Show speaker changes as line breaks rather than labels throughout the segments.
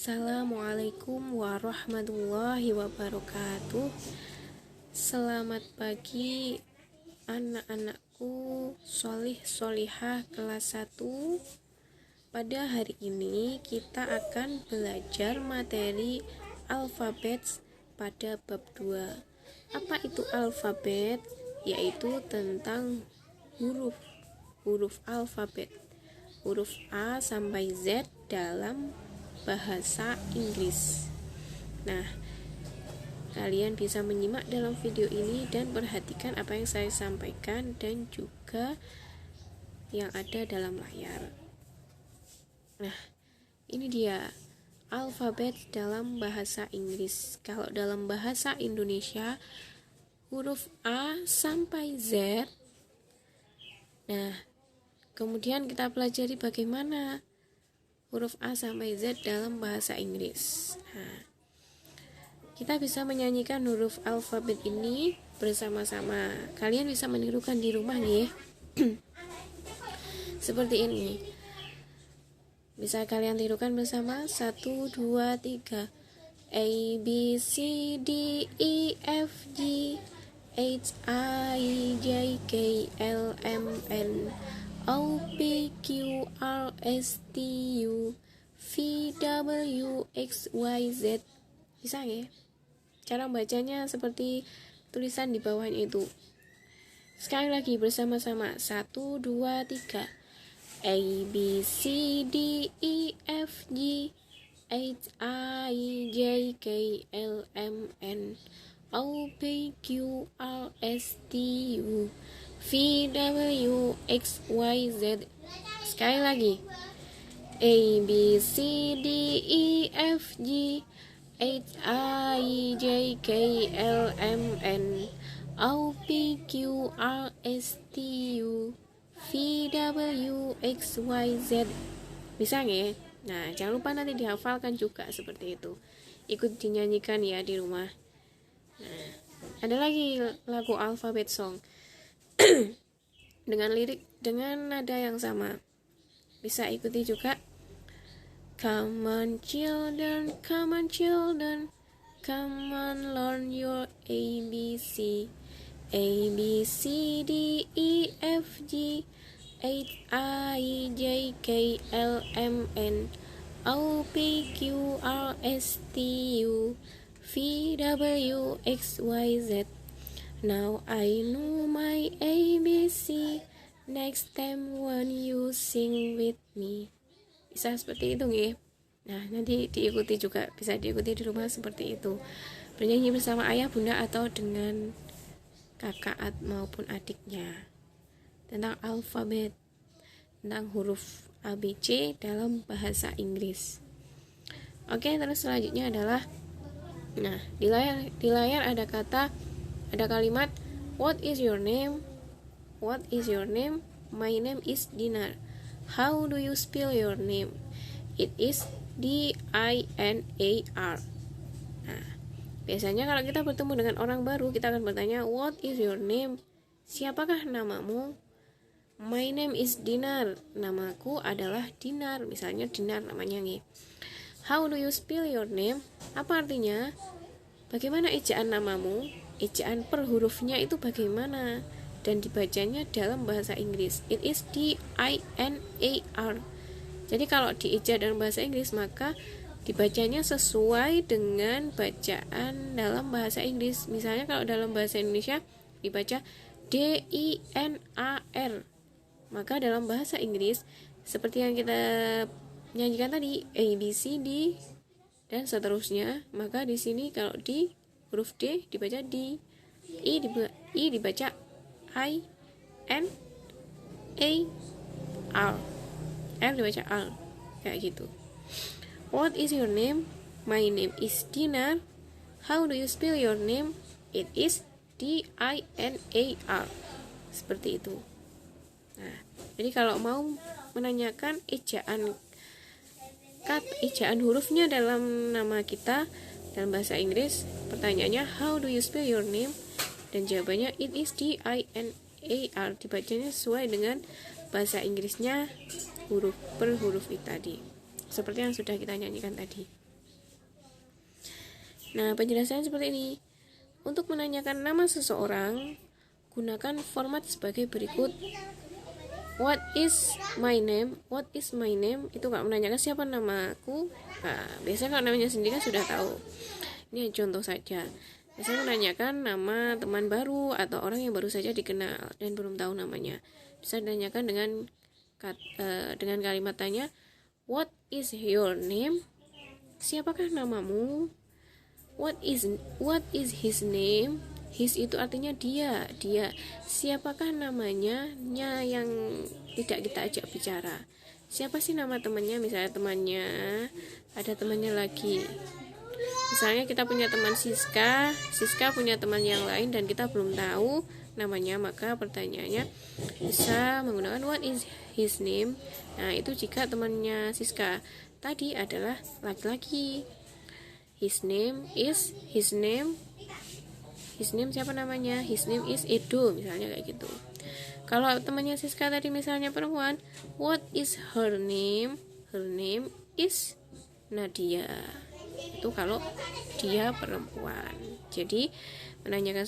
Assalamualaikum warahmatullahi wabarakatuh. Selamat pagi anak-anakku solih solihah kelas 1. Pada hari ini kita akan belajar materi alfabet pada bab 2. Apa itu alfabet? Yaitu tentang huruf alfabet, huruf A sampai Z dalam bahasa Inggris. Nah, kalian bisa menyimak dalam video ini dan perhatikan apa yang saya sampaikan dan juga yang ada dalam layar. Nah, ini dia alfabet dalam bahasa Inggris. Kalau dalam bahasa Indonesia, huruf A sampai Z. Nah, kemudian kita pelajari bagaimana huruf A sampai Z dalam bahasa Inggris. Nah, kita bisa menyanyikan huruf alfabet ini bersama-sama. Kalian bisa menirukan di rumah nih. Seperti ini. Bisa kalian tirukan bersama. 1, 2, 3. A, B, C, D, E, F, G, H, I, J, K, L, M, N, O, P, Q, R, S, T, U, V, W, X, Y, Z. Bisa ya? Cara bacanya seperti tulisan di bawahnya itu. Sekali lagi bersama-sama. 1, 2, 3. A, B, C, D, E, F, G, H, I, J, K, L, M, N, O, P, Q, R, S, T, U, V, W, X, Y, Z. Sekali lagi. A, B, C, D, E, F, G, H, I, J, K, L, M, N, O, P, Q, R, S, T, U, V, W, X, Y, Z. Bisa nggak? Nah, jangan lupa nanti dihafalkan juga seperti itu. Ikut dinyanyikan ya di rumah. Nah, ada lagi lagu alfabet song dengan lirik dengan nada yang sama. Bisa ikuti juga. Come on children, come on children, come on learn your ABC. A, B, C, D, E, F, G, H, I, J, K, L, M, N, O, P, Q, R, S, T, U, V, W, X, Y, Z. Now I know my ABC. Next time when you sing with me. Bisa seperti itu nggih. Nah, nanti diikuti juga, bisa diikuti di rumah seperti itu. Bernyanyi bersama ayah, bunda atau dengan kakak maupun adiknya. Tentang alfabet, tentang huruf ABC dalam bahasa Inggris. Oke, terus selanjutnya adalah di layar ada kalimat what is your name? What is your name? My name is Dinar. How do you spell your name? It is D-I-N-A-R. Nah, biasanya kalau kita bertemu dengan orang baru, kita akan bertanya, what is your name? Siapakah namamu? My name is Dinar. Namaku adalah Dinar. Misalnya Dinar namanya nih. How do you spell your name? Apa artinya? Bagaimana ejaan namamu? Ejaan per hurufnya itu bagaimana? Dan dibacanya dalam bahasa Inggris. It is D-I-N-A-R. Jadi kalau dieja dalam bahasa Inggris, maka dibacanya sesuai dengan bacaan dalam bahasa Inggris. Misalnya kalau dalam bahasa Indonesia dibaca D-I-N-A-R. Maka dalam bahasa Inggris seperti yang kita nyanyikan tadi, A, B, C, D dan seterusnya, maka di sini kalau di huruf D dibaca D, I dibaca I, N, A, R, R dibaca R, kayak gitu. What is your name? My name is Dinar. How do you spell your name? It is D-I-N-A-R. Seperti itu. Nah, jadi kalau mau menanyakan ejaan hurufnya dalam nama kita dalam bahasa Inggris, pertanyaannya how do you spell your name? Dan jawabannya it is D-I-N-A-R. Dibacanya sesuai dengan bahasa Inggrisnya huruf per huruf itu tadi. Seperti yang sudah kita nyanyikan tadi. Nah, penjelasannya seperti ini. Untuk menanyakan nama seseorang, gunakan format sebagai berikut. What is my name? What is my name? Itu kalau menanyakan siapa namaku. Nah, biasanya kalau namanya sendiri kan sudah tahu. Ini contoh saja. Biasanya menanyakan nama teman baru atau orang yang baru saja dikenal dan belum tahu namanya. Bisa ditanyakan dengan kalimat tanya, what is your name? Siapakah namamu? What is his name? His itu artinya dia. Siapakah namanya? Nya yang tidak kita ajak bicara. Siapa sih nama temannya? Misalnya temannya, ada temannya lagi. Misalnya kita punya teman Siska punya teman yang lain dan kita belum tahu namanya, maka pertanyaannya bisa menggunakan what is his name. Nah, itu jika temannya Siska tadi adalah laki-laki. His name siapa namanya? His name is Edo, misalnya kayak gitu. Kalau temannya Siska tadi misalnya perempuan, what is her name? Her name is Nadia. Itu kalau dia perempuan. Jadi menanyakan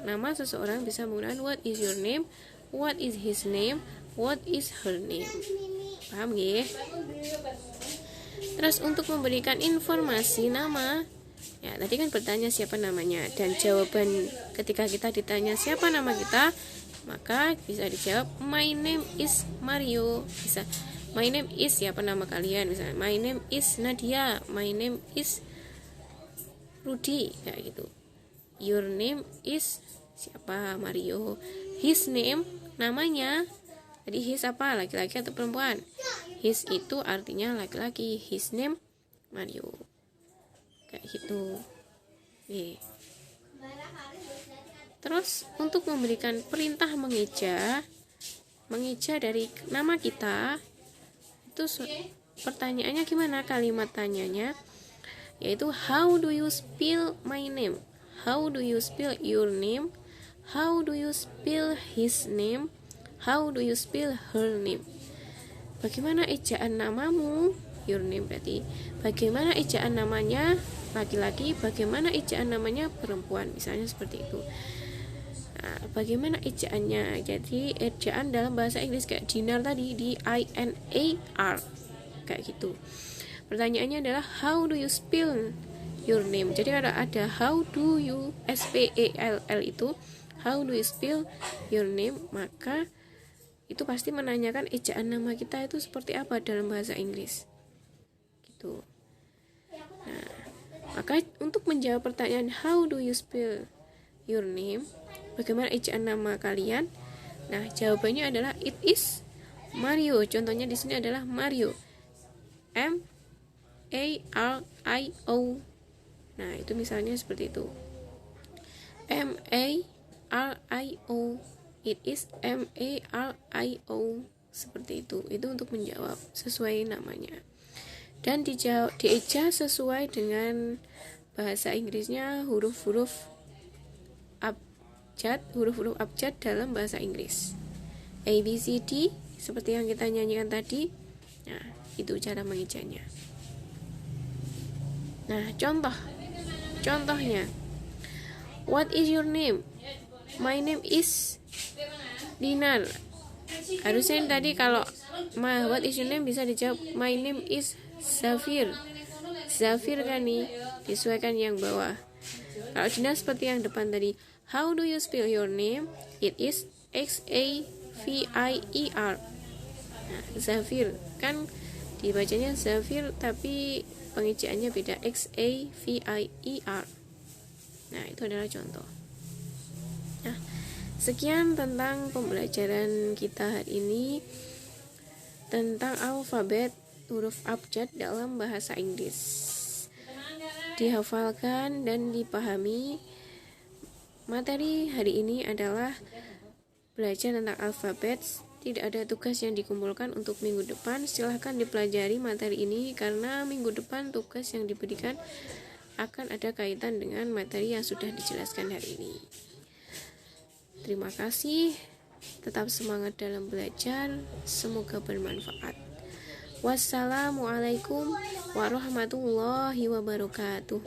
nama seseorang bisa menggunakan what is your name, what is his name, what is her name. Paham ya? Terus untuk memberikan informasi nama, ya tadi kan bertanya siapa namanya, dan jawaban ketika kita ditanya siapa nama kita, maka bisa dijawab my name is Mario. Bisa my name is siapa nama kalian, misalnya my name is Nadia, my name is Rudy, kayak gitu. Your name is siapa? Mario. His name, namanya. Jadi his apa? Laki-laki atau perempuan? His itu artinya laki-laki. His name Mario. Kayak gitu. Nih. Terus untuk memberikan perintah mengeja dari nama kita, itu pertanyaannya gimana? Kalimat tanyanya yaitu how do you spell my name? How do you spell your name? How do you spell his name? How do you spell her name? Bagaimana ejaan namamu? Your name berarti bagaimana ejaan namanya laki-laki, bagaimana ejaan namanya perempuan, misalnya seperti itu. Nah, bagaimana ejaannya? Jadi ejaan dalam bahasa Inggris kayak dinar tadi, DINAR, kayak gitu. Pertanyaannya adalah how do you spell your name? Jadi ada how do you SPELL itu, how do you spell your name, maka itu pasti menanyakan ejaan nama kita itu seperti apa dalam bahasa Inggris gitu. Nah, maka untuk menjawab pertanyaan how do you spell your name, bagaimana ejaan nama kalian, nah jawabannya adalah it is Mario. Contohnya di sini adalah Mario, MARIO. Nah, itu misalnya seperti itu, MARIO, it is MARIO, seperti itu. Itu untuk menjawab sesuai namanya. Dan dieja sesuai dengan bahasa Inggrisnya, huruf-huruf abjad dalam bahasa Inggris. A, B, C, D seperti yang kita nyanyikan tadi. Nah, itu cara mengejanya. Nah, contohnya, what is your name? My name is Dinar. Harusnya tadi kalau what is your name bisa dijawab my name is Zafir kan nih, disesuaikan yang bawah. Kalau Dinar seperti yang depan tadi, how do you spell your name? It is XAVIER. Nah, Zafir kan dibacanya Zafir tapi pengejaannya beda, XAVIER. Nah, itu adalah contoh. Nah, sekian tentang pembelajaran kita hari ini tentang alfabet huruf abjad dalam bahasa Inggris. Dihafalkan dan dipahami. Materi hari ini adalah belajar tentang alfabet. Tidak ada tugas yang dikumpulkan untuk minggu depan. Silahkan dipelajari materi ini karena minggu depan tugas yang diberikan akan ada kaitan dengan materi yang sudah dijelaskan hari ini. Terima kasih. Tetap semangat dalam belajar. Semoga bermanfaat. Wassalamualaikum warahmatullahi wabarakatuh.